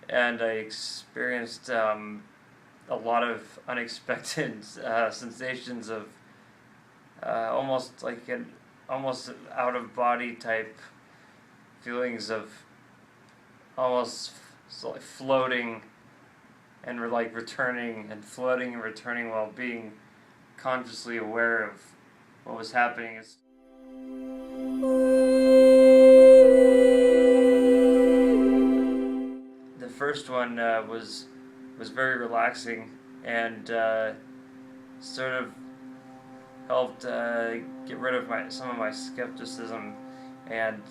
and I experienced a lot of unexpected sensations of almost like an almost out of body type feelings of almost like floating and like returning and floating and returning while being consciously aware of what was happening. The first one was very relaxing and sort of helped get rid of some of my skepticism. And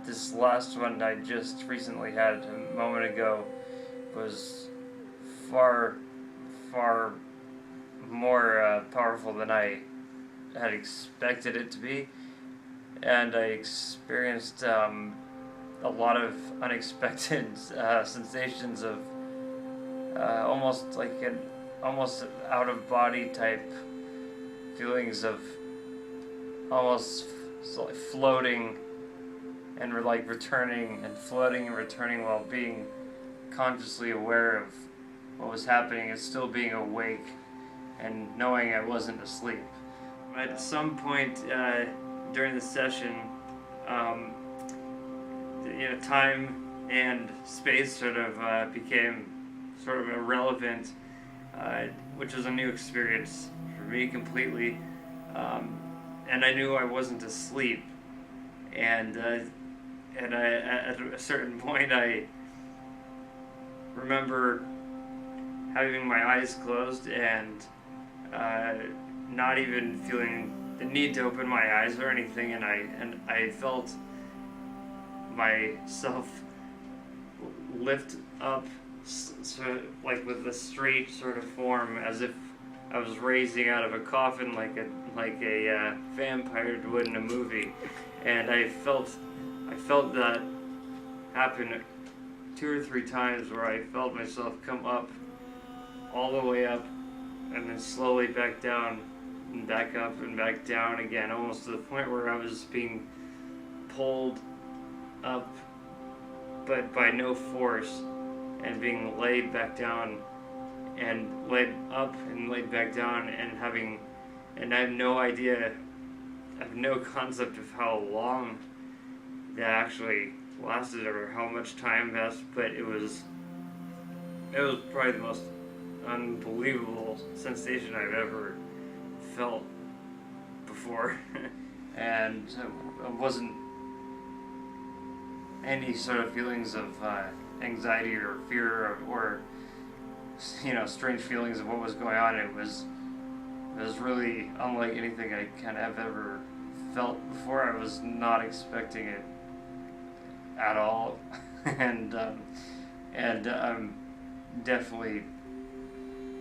this last one I just recently had a moment ago was far more powerful than I had expected it to be, and I experienced a lot of unexpected sensations of almost like an almost out of body type feelings of almost like floating and like returning and floating and returning while being consciously aware of what was happening and still being awake and knowing I wasn't asleep. At some point during the session, time and space sort of became sort of irrelevant, which was a new experience for me completely. And I knew I wasn't asleep, and at a certain point I remember having my eyes closed and not even feeling the need to open my eyes or anything, and I felt myself lift up, like with a straight sort of form, as if I was raising out of a coffin, like a vampire would in a movie, and I felt that happen 2 or 3 times, where I felt myself come up, all the way up, and then slowly back down, and back up and back down again, almost to the point where I was being pulled up, but by no force, and being laid back down, and laid up and laid back down, and I have no idea, I have no concept of how long that actually lasted or how much time passed, but it was probably the most unbelievable sensation I've ever felt before. And it wasn't any sort of feelings of anxiety or fear or strange feelings of what was going on. It was really unlike anything I kind of have ever felt before. I was not expecting it at all, and I'm definitely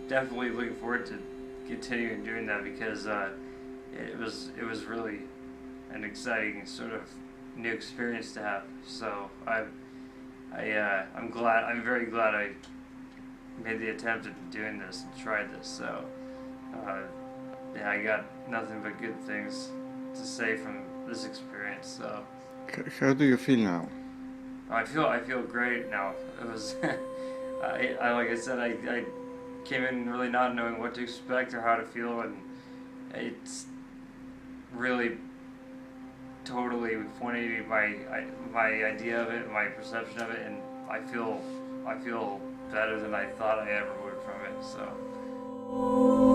looking forward to continuing doing that, because it was really an exciting sort of new experience to have. So I'm very glad I made the attempt at doing this and tried this. So I got nothing but good things to say from this experience. So how do you feel now? I feel great now. It was I like I said, I came in really not knowing what to expect or how to feel, and it's really totally 180 my idea of it, my perception of it, and I feel better than I thought I ever would from it. So.